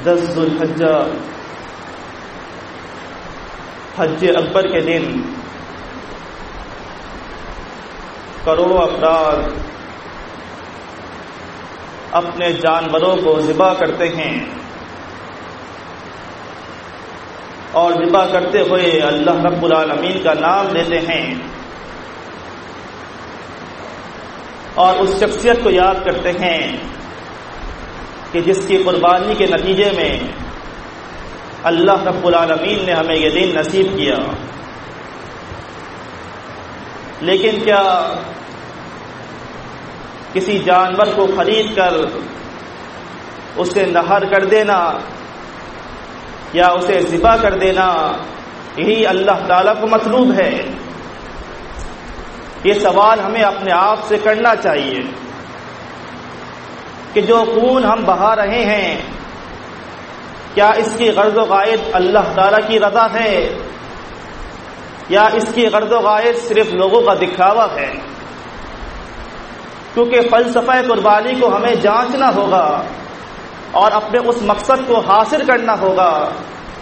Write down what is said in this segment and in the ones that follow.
10 ذوالحجہ حج اکبر کے دن کروڑوں افراد اپنے جانوروں کو ذبح کرتے ہیں اور ذبح کرتے ہوئے اللہ رب العالمین کا نام لیتے ہیں اور اس شخصیت کو یاد کرتے ہیں کہ جس کی قربانی کے نتیجے میں اللہ رب العالمین نے ہمیں یہ دن نصیب کیا۔ لیکن کیا کسی جانور کو خرید کر اسے نہر کر دینا یا اسے ذبح کر دینا یہی اللہ تعالیٰ کو مطلوب ہے؟ یہ سوال ہمیں اپنے آپ سے کرنا چاہیے کہ جو خون ہم بہا رہے ہیں کیا اس کی غرض و غائد اللہ تعالیٰ کی رضا ہے یا اس کی غرض و غائد صرف لوگوں کا دکھاوا ہے؟ کیونکہ فلسفہ قربانی کو ہمیں جانچنا ہوگا اور اپنے اس مقصد کو حاصل کرنا ہوگا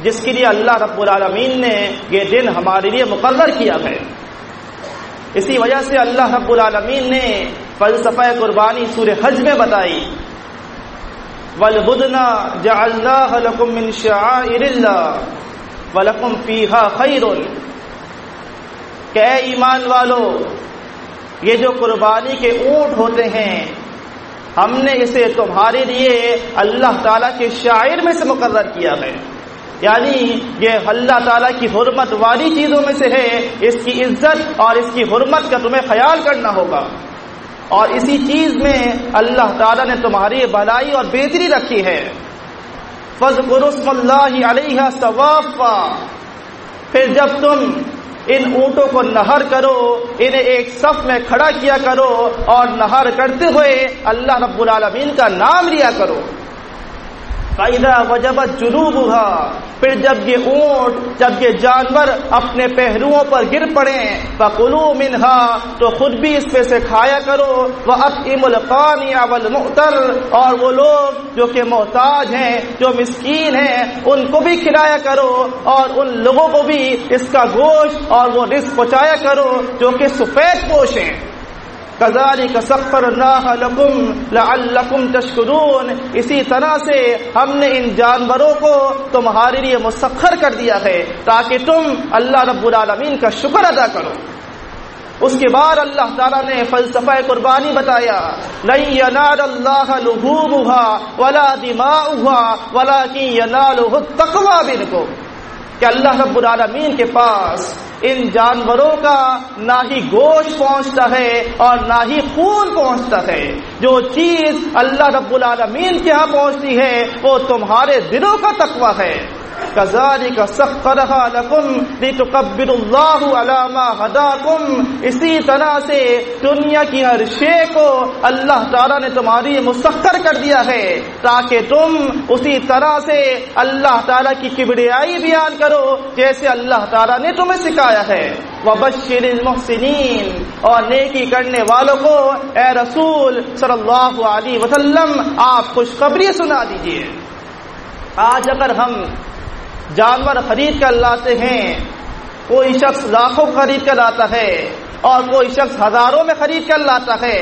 جس کے لیے اللہ رب العالمین نے یہ دن ہمارے لیے مقرر کیا ہے۔ اسی وجہ سے اللہ رب العالمین نے فلسفہ قربانی سورہ حج میں بتائی، وَالْبُدْنَ جَعَلْنَاهَا لَكُم مِّن شَعَائِرِ اللَّهِ وَلَكُمْ فِيهَا خَيْرٌ، کہ اے ایمان والو یہ جو قربانی کے اونٹ ہوتے ہیں ہم نے اسے تمہارے لیے اللہ تعالیٰ کے شاعر میں سے مقرر کیا ہے، یعنی یہ اللہ تعالیٰ کی حرمت والی چیزوں میں سے ہے، اس کی عزت اور اس کی حرمت کا تمہیں خیال کرنا ہوگا، اور اسی چیز میں اللہ تعالیٰ نے تمہاری بھلائی اور بہتری رکھی ہے۔ فاذکروا اسم اللہ علیہا صوافا، پھر جب تم ان اونٹوں کو نہر کرو انہیں ایک صف میں کھڑا کیا کرو اور نہر کرتے ہوئے اللہ رب العالمین کا نام لیا کرو۔ فَإِذَا وَجَبَتْ جُنُوبُهَا، پھر جب یہ اونٹ جب یہ جانور اپنے پہلوؤں پر گر پڑیں فَكُلُوا مِنْهَا، تو خود بھی اس میں سے کھایا کرو، وَأَطْعِمُوا الْقَانِعَ وَالْمُعْتَرَّ، اور وہ لوگ جو کہ محتاج ہیں جو مسکین ہیں ان کو بھی کھلایا کرو اور ان لوگوں کو بھی اس کا گوشت اور وہ رزق پہنچایا کرو جو کہ سفید پوش ہیں۔ كَذَلِكَ سَخَّرْنَاهَا لَكُمْ لَعَلَّكُمْ تَشْكُرُونَ، اسی طرح سے ہم نے ان جانوروں کو تمہارے لیے مسخر کر دیا ہے تاکہ تم اللہ رب العالمین کا شکر ادا کرو۔ اس کے بعد اللہ تعالیٰ نے فلسفہ قربانی بتایا، لَن يَنَالَ اللَّهَ لُحُومُهَا وَلَا دِمَاؤُهَا وَلَكِن يَنَالُهُ التَّقْوَىٰ مِنكُمْ، کہ اللہ رب العالمین کے پاس ان جانوروں کا نہ ہی گوشت پہنچتا ہے اور نہ ہی خون پہنچتا ہے، جو چیز اللہ رب العالمین کے ہاں پہنچتی ہے وہ تمہارے دلوں کا تقویٰ ہے۔ كَذَلِكَ سَخَّرَهَا لَكُمْ لِتُكَبِّرُوا اللَّهَ عَلَىٰ مَا هَدَاكُمْ، اسی طرح سے دنیا کی ہر شے کو اللہ تعالیٰ نے تمہاری مسخر کر دیا ہے تاکہ تم اسی طرح سے اللہ تعالیٰ کی کبریائی بیان کرو جیسے اللہ تعالیٰ نے تمہیں سکھایا ہے۔ وَبَشِّرِ الْمُحْسِنِينَ، اور نیکی کرنے والوں کو اے رسول صلی اللہ علیہ وسلم آپ خوشخبری سنا دیجئے۔ آج اگر ہم جانور خرید کر لاتے ہیں، کوئی شخص لاکھوں خرید کر لاتا ہے اور کوئی شخص ہزاروں میں خرید کر لاتا ہے،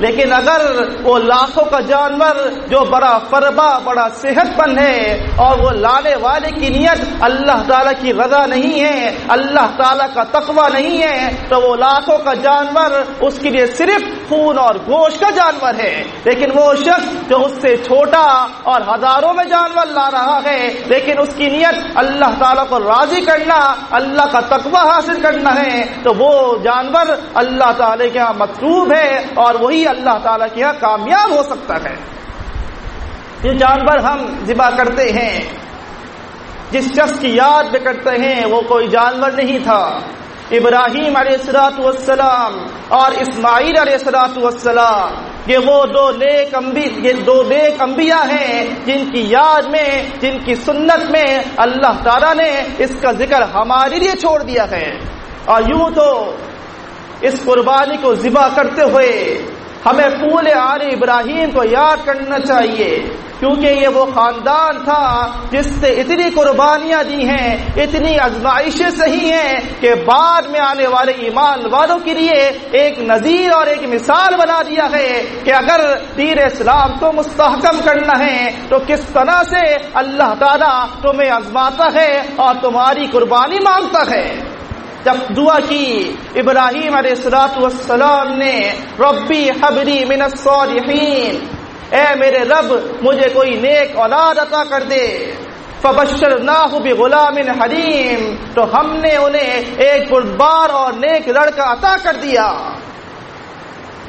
لیکن اگر وہ لاکھوں کا جانور جو بڑا فربا بڑا صحت مند ہے اور وہ لانے والے کی نیت اللہ تعالیٰ کی رضا نہیں ہے، اللہ تعالیٰ کا تقویٰ نہیں ہے، تو وہ لاکھوں کا جانور اس کے لیے صرف خون اور گوشت کا جانور ہے۔ لیکن وہ شخص جو اس سے چھوٹا اور ہزاروں میں جانور لا رہا ہے لیکن اس کی نیت اللہ تعالیٰ کو راضی کرنا، اللہ کا تقویٰ حاصل کرنا ہے، تو وہ جانور اللہ تعالیٰ کے ہاں مطلوب ہے اور وہی اللہ تعالیٰ کے ہاں کامیاب ہو سکتا ہے۔ یہ جانور ہم ذبح کرتے ہیں جس شخص کی یاد میں کرتے ہیں وہ کوئی جانور نہیں تھا۔ ابراہیم علیہ السلام اور اسماعیل علیہ السلام یہ وہ دو نیک انبیاء ہیں جن کی یاد میں جن کی سنت میں اللہ تعالیٰ نے اس کا ذکر ہمارے لیے چھوڑ دیا ہے۔ اور یوں تو اس قربانی کو ذبح کرتے ہوئے ہمیں پورے آل ابراہیم کو یاد کرنا چاہیے کیونکہ یہ وہ خاندان تھا جس سے اتنی قربانیاں دی ہیں، اتنی آزمائشیں سہی ہیں کہ بعد میں آنے والے ایمان والوں کے لیے ایک نظیر اور ایک مثال بنا دیا ہے کہ اگر دین اسلام کو مستحکم کرنا ہے تو کس طرح سے اللہ تعالیٰ تمہیں آزماتا ہے اور تمہاری قربانی مانگتا ہے۔ جب دعا کی ابراہیم علیہ السلام نے ربی حبلی من الصالحین، اے میرے رب مجھے کوئی نیک اولاد عطا کر دے، فبشرناہ بغلام حلیم، تو ہم نے انہیں ایک بردبار اور نیک لڑکا عطا کر دیا۔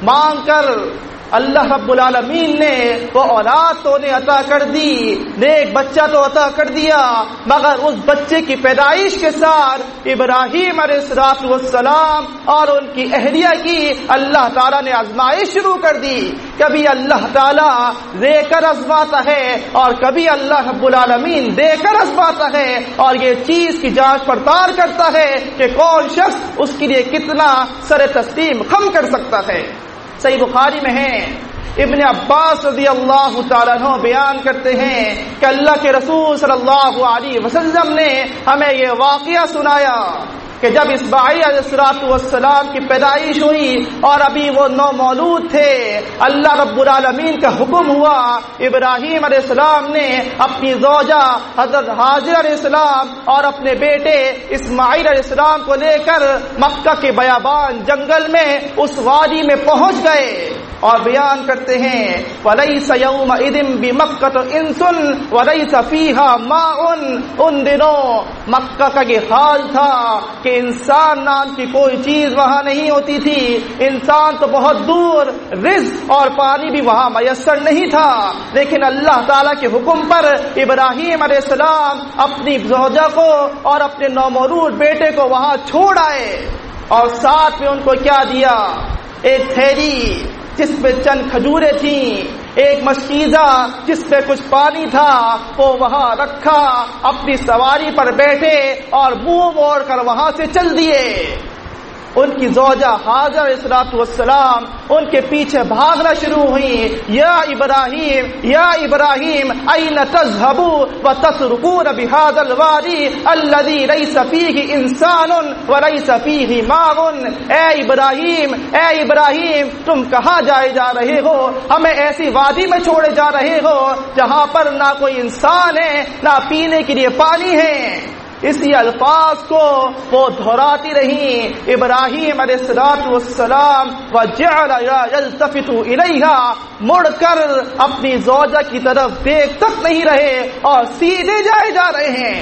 مانگ کر اللہ رب العالمین نے وہ اولاد تو انہیں عطا کر دی، نیک بچہ تو عطا کر دیا، مگر اس بچے کی پیدائش کے ساتھ ابراہیم علیہ السلام اور ان کی اہلیہ کی اللہ تعالیٰ نے آزمائش شروع کر دی۔ کبھی اللہ تعالیٰ دے کر آزماتا ہے اور کبھی اللہ رب العالمین دے کر آزماتا ہے، اور یہ چیز کی جانچ پڑتال کرتا ہے کہ کون شخص اس کے لیے کتنا سر تسلیم خم کر سکتا ہے۔ صحیح بخاری میں ہے، ابن عباس رضی اللہ تعالیٰ عنہ بیان کرتے ہیں کہ اللہ کے رسول صلی اللہ علیہ وسلم نے ہمیں یہ واقعہ سنایا کہ جب اسماعیل علیہ السلام کی پیدائش ہوئی اور ابھی وہ نومولود تھے، اللہ رب العالمین کا حکم ہوا، ابراہیم علیہ السلام نے اپنی زوجہ حضرت حاجر علیہ السلام اور اپنے بیٹے اسماعیل علیہ السلام کو لے کر مکہ کے بیابان جنگل میں اس وادی میں پہنچ گئے، اور بیان کرتے ہیں وَلَيْسَ يَوْمَئِذٍ بِمَكَّةَ إِنسٌ وَلَيْسَ فِيهَا مَاءٌ، ان دنوں مکہ کا یہ حال تھا کہ انسان نام کی کوئی چیز وہاں نہیں ہوتی تھی، انسان تو بہت دور، رزق اور پانی بھی وہاں میسر نہیں تھا، لیکن اللہ تعالیٰ کے حکم پر ابراہیم علیہ السلام اپنی زوجہ کو اور اپنے نومولود بیٹے کو وہاں چھوڑ آئے، اور ساتھ میں ان کو کیا دیا؟ ایک تھیلی جس پہ چند کھجوریں تھیں، ایک مشکیزہ جس پہ کچھ پانی تھا، وہ وہاں رکھا، اپنی سواری پر بیٹھے اور منہ موڑ کر وہاں سے چل دیے۔ ان کی زوجہ حاجر علیہ السلام ان کے پیچھے بھاگنا شروع ہوئی، یا ابراہیم این تذهبوا وتتركون بهذا الوادي الذي ليس فيه انسان وليس فيه ماء، اے ابراہیم تم کہاں جا رہے ہو؟ ہمیں ایسی وادی میں چھوڑے جا رہے ہو جہاں پر نہ کوئی انسان ہے نہ پینے کے لیے پانی ہے۔ اسی الفاظ کو وہ دہراتی رہیں، ابراہیم علیہ السلام وجعل یلتفت الیہا، مڑ کر اپنی زوجہ کی طرف دیکھ تک نہیں رہے اور سیدھے جا رہے ہیں،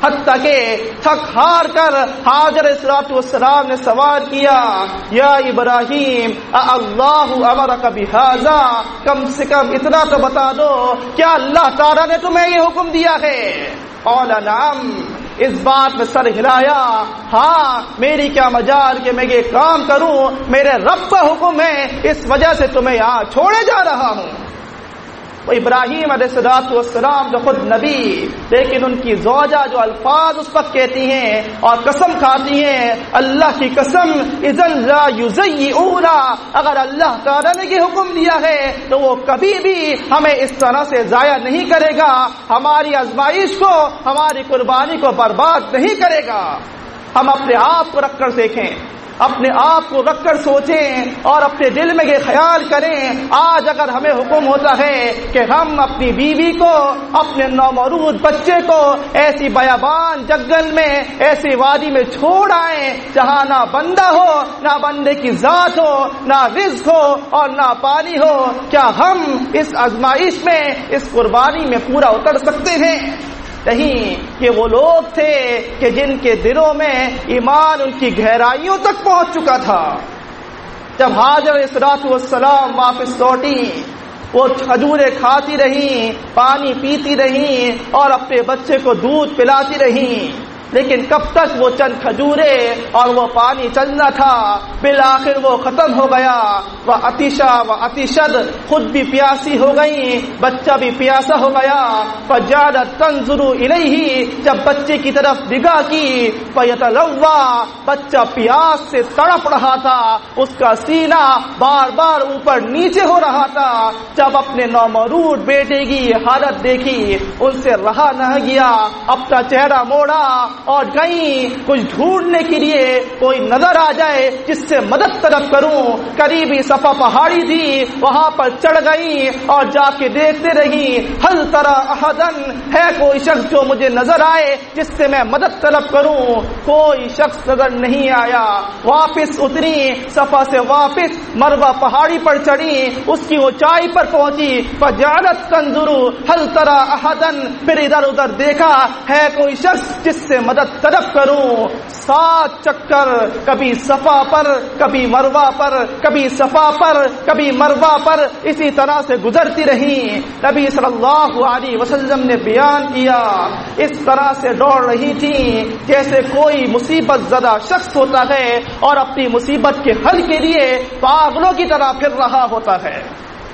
حتیٰ کہ تھک ہار کر حاجر علیہ السلام نے سوال کیا، یا ابراہیم اللہ امرک بہذا، کم سے کم اتنا تو بتا دو کیا اللہ تعالیٰ نے تمہیں یہ حکم دیا ہے؟ قال نعم، اس بات میں سر ہلایا، ہاں میری کیا مجال کہ میں یہ کام کروں، میرے رب کا حکم ہے، اس وجہ سے تمہیں یہاں چھوڑے جا رہا ہوں۔ وہ ابراہیم علیہ السلام جو خود نبی، لیکن ان کی زوجہ جو الفاظ اس وقت کہتی ہیں اور قسم کھاتی ہیں، اللہ کی قسم اذن لا یضیعونا، اگر اللہ تعالیٰ نے یہ حکم دیا ہے تو وہ کبھی بھی ہمیں اس طرح سے ضائع نہیں کرے گا، ہماری آزمائش کو، ہماری قربانی کو برباد نہیں کرے گا۔ ہم اپنے آپ کو رکھ کر دیکھیں، اپنے آپ کو رکھ کر سوچیں اور اپنے دل میں یہ خیال کریں، آج اگر ہمیں حکم ہوتا ہے کہ ہم اپنی بیوی کو، اپنے نومولود بچے کو ایسی بیابان جنگل میں، ایسی وادی میں چھوڑ آئیں جہاں نہ بندہ ہو، نہ بندے کی ذات ہو، نہ رزق ہو اور نہ پانی ہو، کیا ہم اس آزمائش میں، اس قربانی میں پورا اتر سکتے ہیں؟ نہیں، یہ وہ لوگ تھے کہ جن کے دلوں میں ایمان ان کی گہرائیوں تک پہنچ چکا تھا۔ جب حاجر علیہ السلام واپس لوٹی، وہ کھجوریں کھاتی رہیں، پانی پیتی رہیں اور اپنے بچے کو دودھ پلاتی رہیں، لیکن کب تک وہ چند کھجورے اور وہ پانی چلنا تھا، بالآخر وہ ختم ہو گیا۔ وہ عطشا و عطشد، خود بھی پیاسی ہو گئی، بچہ بھی پیاسا ہو گیا۔ فجعلت تنظر الیہ، جب بچے کی طرف نگاہ کی، فیتلوی، بچہ پیاس سے تڑپ رہا تھا، اس کا سینہ بار بار اوپر نیچے ہو رہا تھا۔ جب اپنے نومولود بیٹے کی حالت دیکھی، ان سے رہا نہ گیا، اپنا چہرہ موڑا اور گئی کچھ ڈھونڈنے کے لیے کوئی نظر آ جائے جس سے مدد طلب کروں۔ قریبی صفا پہاڑی تھی، وہاں پر چڑھ گئی اور جا کے دیکھتے رہی، ہل تری احدن، ہے کوئی شخص جو مجھے نظر آئے جس سے میں مدد طلب کروں؟ کوئی شخص نظر نہیں آیا۔ واپس اتری، صفا سے واپس مروہ پہاڑی پر چڑھی، اس کی اونچائی پر پہنچی، فجعلت تنظر ہل تری احدن، پھر ادھر ادھر دیکھا، ہے کوئی شخص جس سے مدد طلب کروں؟ 7 چکر، کبھی صفا پر، کبھی مروہ پر، کبھی صفا پر، کبھی مروہ پر، اسی طرح سے گزرتی رہی۔ نبی صلی اللہ علیہ وسلم نے بیان کیا، اس طرح سے دوڑ رہی تھی جیسے کوئی مصیبت زدہ شخص ہوتا ہے اور اپنی مصیبت کے حل کے لیے پاگلوں کی طرح پھر رہا ہوتا ہے۔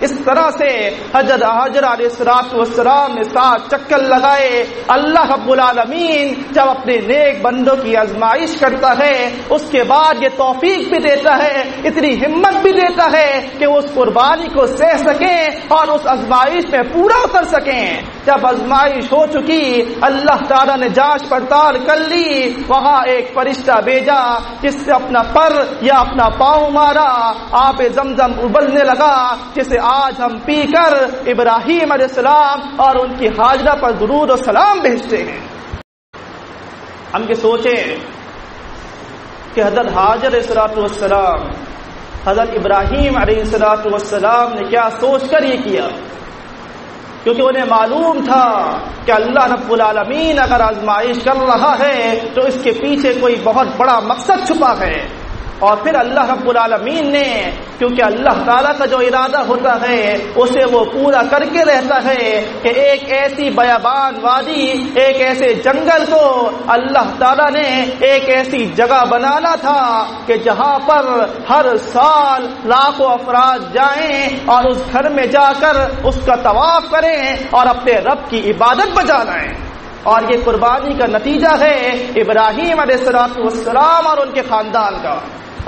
اس طرح سے حضرت حاجر علیہ السلام نے 7 چکر لگائے۔ اللہ رب العالمین جب اپنے نیک بندوں کی آزمائش کرتا ہے، اس کے بعد یہ توفیق بھی دیتا ہے، اتنی ہمت بھی دیتا ہے کہ وہ اس قربانی کو سہ سکیں اور اس آزمائش میں پورا اتر سکیں۔ جب آزمائش ہو چکی، اللہ تعالیٰ نے جانچ پڑتال کر لی، وہاں ایک فرشتہ بھیجا جس سے اپنا پر یا اپنا پاؤں مارا، آب زمزم ابلنے لگا، جسے آج ہم پی کر ابراہیم علیہ السلام اور ان کی حاجرہ پر درود و سلام بھیجتے ہیں۔ ہم یہ سوچیں کہ حضرت حاجر علیہ السلام، حضرت ابراہیم علیہ السلام نے کیا سوچ کر یہ کیا، کیونکہ انہیں معلوم تھا کہ اللہ رب العالمین اگر آزمائش کر رہا ہے تو اس کے پیچھے کوئی بہت بڑا مقصد چھپا ہے۔ اور پھر اللہ رب العالمین نے، کیونکہ اللہ تعالیٰ کا جو ارادہ ہوتا ہے اسے وہ پورا کر کے رہتا ہے، کہ ایک ایسی بیابان وادی، ایک ایسے جنگل کو اللہ تعالیٰ نے ایک ایسی جگہ بنانا تھا کہ جہاں پر ہر سال لاکھوں افراد جائیں اور اس گھر میں جا کر اس کا طواف کریں اور اپنے رب کی عبادت بجانائیں۔ اور یہ قربانی کا نتیجہ ہے ابراہیم علیہ السلام اور ان کے خاندان کا۔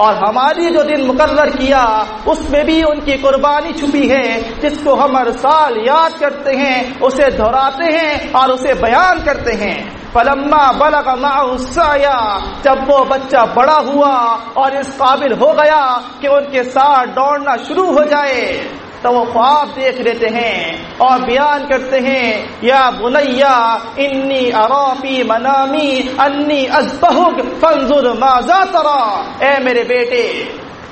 اور ہماری جو دن مقرر کیا اس میں بھی ان کی قربانی چھپی ہے، جس کو ہم ہر سال یاد کرتے ہیں، اسے دہراتے ہیں اور اسے بیان کرتے ہیں۔ فلما بلغ معه السعي، جب وہ بچہ بڑا ہوا اور اس قابل ہو گیا کہ ان کے ساتھ دوڑنا شروع ہو جائے، تو وہ خواب دیکھ لیتے ہیں اور بیان کرتے ہیں، یا بنیا انی ارا فی منامی انی اذبحک فانظر ماذا ترى، اے میرے بیٹے،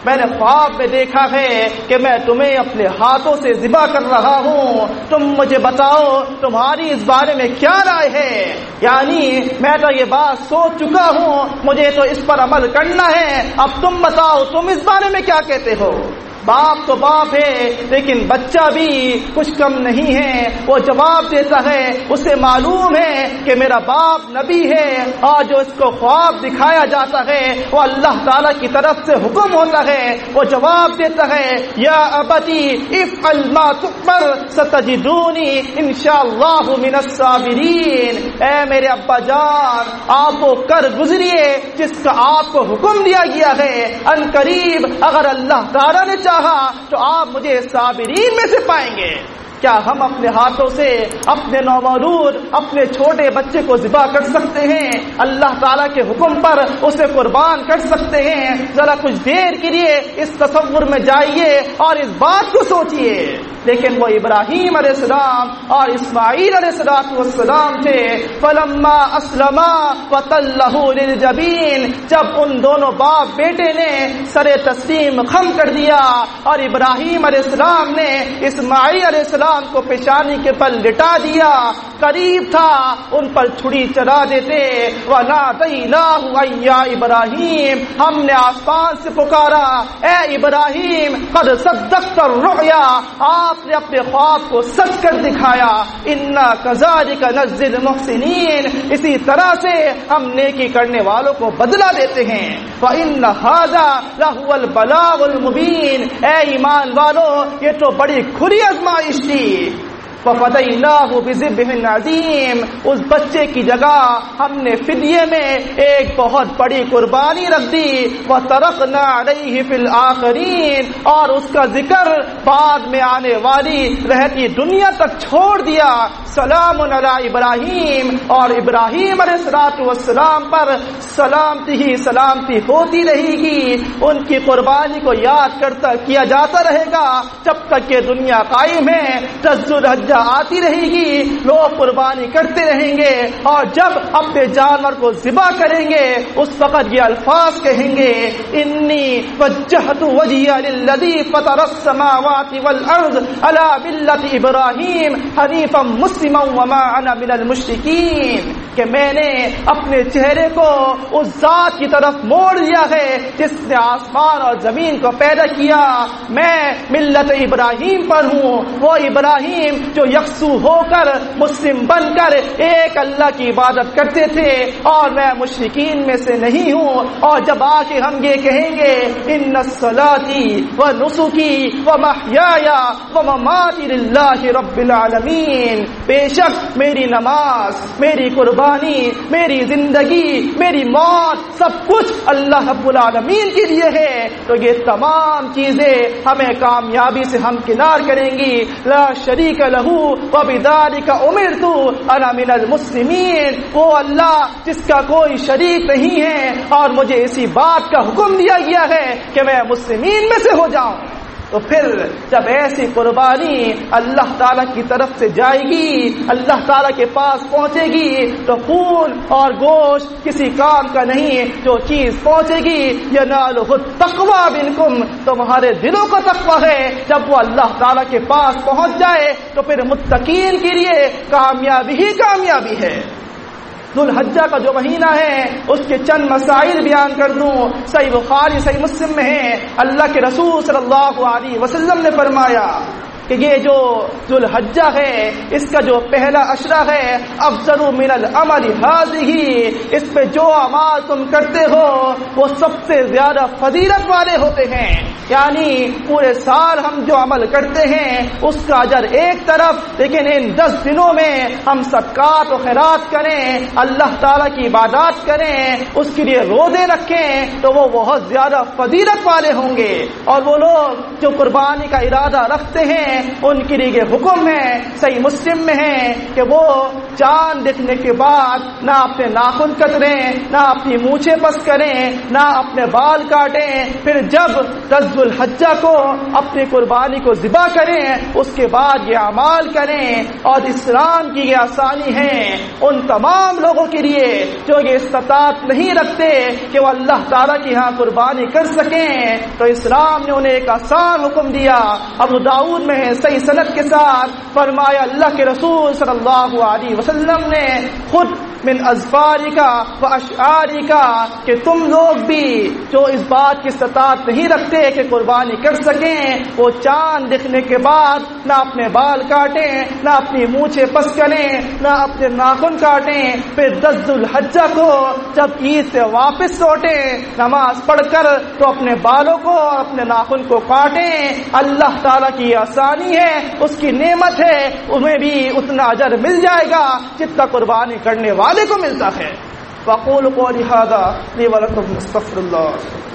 میں نے خواب میں دیکھا ہے کہ میں تمہیں اپنے ہاتھوں سے ذبح کر رہا ہوں، تم مجھے بتاؤ تمہاری اس بارے میں کیا رائے ہے؟ یعنی میں تو یہ بات سوچ چکا ہوں، مجھے تو اس پر عمل کرنا ہے، اب تم بتاؤ تم اس بارے میں کیا کہتے ہو؟ باپ تو باپ ہے، لیکن بچہ بھی کچھ کم نہیں ہے، وہ جواب دیتا ہے، اسے معلوم ہے کہ میرا باپ نبی ہے اور جو اس کو خواب دکھایا جاتا ہے وہ اللہ تعالیٰ کی طرف سے حکم ہوتا ہے۔ وہ جواب دیتا ہے، یا ابتی افعل ما تؤمر ستجدونی انشاءاللہ من الصابرین، اے میرے ابا جان آپ وہ کر گزریے جس کا آپ کو حکم دیا گیا ہے، ان قریب اگر اللہ تعالیٰ نے تو آپ مجھے صابرین میں سے پائیں گے۔ کیا ہم اپنے ہاتھوں سے اپنے نومولود، اپنے چھوٹے بچے کو ذبح کر سکتے ہیں؟ اللہ تعالیٰ کے حکم پر اسے قربان کر سکتے ہیں؟ ذرا کچھ دیر کے لیے اس تصور میں جائیے اور اس بات کو سوچئے۔ لیکن وہ ابراہیم علیہ السلام اور اسماعیل علیہ السلام تھے، فلما اسلما وتلہ للجبین، جب ان دونوں باپ بیٹے نے سر تسلیم خم کر دیا اور ابراہیم علیہ السلام نے اسماعیل علیہ السلام کو پیشانی کے پل لٹا دیا، قریب تھا ان پر چھری چلا دیتے. وَنَادَيْنَاهُ أَيَّا إِبْرَاهِيمُ ہم نے آسمان سے پکارا اے ابراہیم قد صدقت الرؤیا آپ نے اپنے خواب کو سچ کر دکھایا. اِنَّا كَذَلِكَ نَجْزِي الْمُحْسِنِينَ اسی طرح سے ہم نیکی کرنے والوں کو بدلہ دیتے ہیں. وَإِنَّ هَذَا لَهُوَ الْبَلَاغُ الْمُبِينُ اے ایمان والو یہ تو بڑی کھلی آزمائش تھی. وَفَدَيْنَاهُ بِذِبْحٍ عَظِيمٍ اس بچے کی جگہ ہم نے فدیے میں ایک بہت بڑی قربانی رکھ دی. وَتَرَكْنَا عَلَيْهِ فِي الْآخِرِينَ اور اس کا ذکر بعد میں آنے والی رہتی دنیا تک چھوڑ دیا. سلام علی ابراہیم اور ابراہیم علیہ السلام پر سلامتی ہی سلامتی ہوتی رہے گی. ان کی قربانی کو یاد کرتا کیا جاتا رہے گا جب تک کہ دنیا قائم ہے. ذو الحجہ آتی رہے گی لوگ قربانی کرتے رہیں گے اور جب اپنے جانور کو ذبح کریں گے اس وقت یہ الفاظ کہیں گے انی وجہت وجہی للذی فطر السماوات والارض علی ملت ابراہیم حنیفا مسلما وما انا من المشرکین کہ میں نے اپنے چہرے کو اس ذات کی طرف موڑ دیا ہے جس نے آسمان اور زمین کو پیدا کیا. میں ملت ابراہیم پر ہوں وہ ابراہیم جو یکسو ہو کر مسلم بن کر ایک اللہ کی عبادت کرتے تھے اور میں مشرکین میں سے نہیں ہوں. اور جب آ کے ہم یہ کہیں گے ان الصلاتی و نسکی و محیایا و مماتی للہ رب العالمین بے شک میری نماز میری قربانی میری زندگی میری موت سب کچھ اللہ رب العالمین کے لیے ہے. تو یہ تمام چیزیں ہمیں کامیابی سے ہمکنار کریں گی. لا شریک لہ وبذالک امرت انا من المسلمین وہ اللہ جس کا کوئی شریک نہیں ہے اور مجھے اسی بات کا حکم دیا گیا ہے کہ میں مسلمین میں سے ہو جاؤں. تو پھر جب ایسی قربانی اللہ تعالیٰ کی طرف سے جائے گی اللہ تعالیٰ کے پاس پہنچے گی تو خون اور گوشت کسی کام کا نہیں. جو چیز پہنچے گی ینالہ التقوی منکم تمہارے دلوں کا تقوی ہے. جب وہ اللہ تعالیٰ کے پاس پہنچ جائے تو پھر متقین کے لیے کامیابی ہی کامیابی ہے. ذو الحجہ کا جو مہینہ ہے اس کے چند مسائل بیان کر دوں. صحیح بخاری صحیح مسلم میں ہے اللہ کے رسول صلی اللہ علیہ وسلم نے فرمایا کہ یہ جو ذو الحجہ ہے اس کا جو پہلا عشرہ ہے افضل من العمل هذه اس پہ جو اعمال تم کرتے ہو وہ سب سے زیادہ فضیلت والے ہوتے ہیں. یعنی پورے سال ہم جو عمل کرتے ہیں اس کا اجر ایک طرف لیکن ان 10 دنوں میں ہم صدقات و خیرات کریں اللہ تعالیٰ کی عبادات کریں اس کے لیے روزے رکھیں تو وہ بہت زیادہ فضیلت والے ہوں گے. اور وہ لوگ جو قربانی کا ارادہ رکھتے ہیں ان کے لیے حکم ہے صحیح مسلم میں ہے کہ وہ چاند دکھنے کے بعد نہ اپنے ناخن کتریں نہ اپنی مونچھیں پس کریں نہ اپنے بال کاٹیں. پھر جب 10 ذو الحجہ کو اپنی قربانی کو ذبح کریں اس کے بعد یہ اعمال کریں. اور اسلام کی یہ آسانی ہے ان تمام لوگوں کے لیے جو یہ استطاعت نہیں رکھتے کہ وہ اللہ تعالیٰ کی ہاں قربانی کر سکیں تو اسلام نے انہیں ایک آسان حکم دیا. ابو داؤد میں صحیح سند کے ساتھ فرمایا اللہ کے رسول صلی اللہ علیہ وسلم نے خود من اظفارکا و اشعارکا کہ تم لوگ بھی جو اس بات کی استطاعت نہیں رکھتے کہ قربانی کر سکیں وہ چاند دکھنے کے بعد نہ اپنے بال کاٹیں نہ اپنی مونچھیں پس کریں نہ اپنے ناخن کاٹیں. پھر 10 ذو الحجہ کو جب عید سے واپس لوٹیں نماز پڑھ کر تو اپنے بالوں کو اور اپنے ناخن کو کاٹیں. اللہ تعالیٰ کی آسانی ہے اس کی نعمت ہے انہیں بھی اتنا اجر مل جائے گا جتنا قربانی کرنے والے کو ملتا ہے. وَقُولُوا قَوْلِي هَٰذَا لِي وَلَكُمْ اسْتَغْفِرُوا اللَّهَ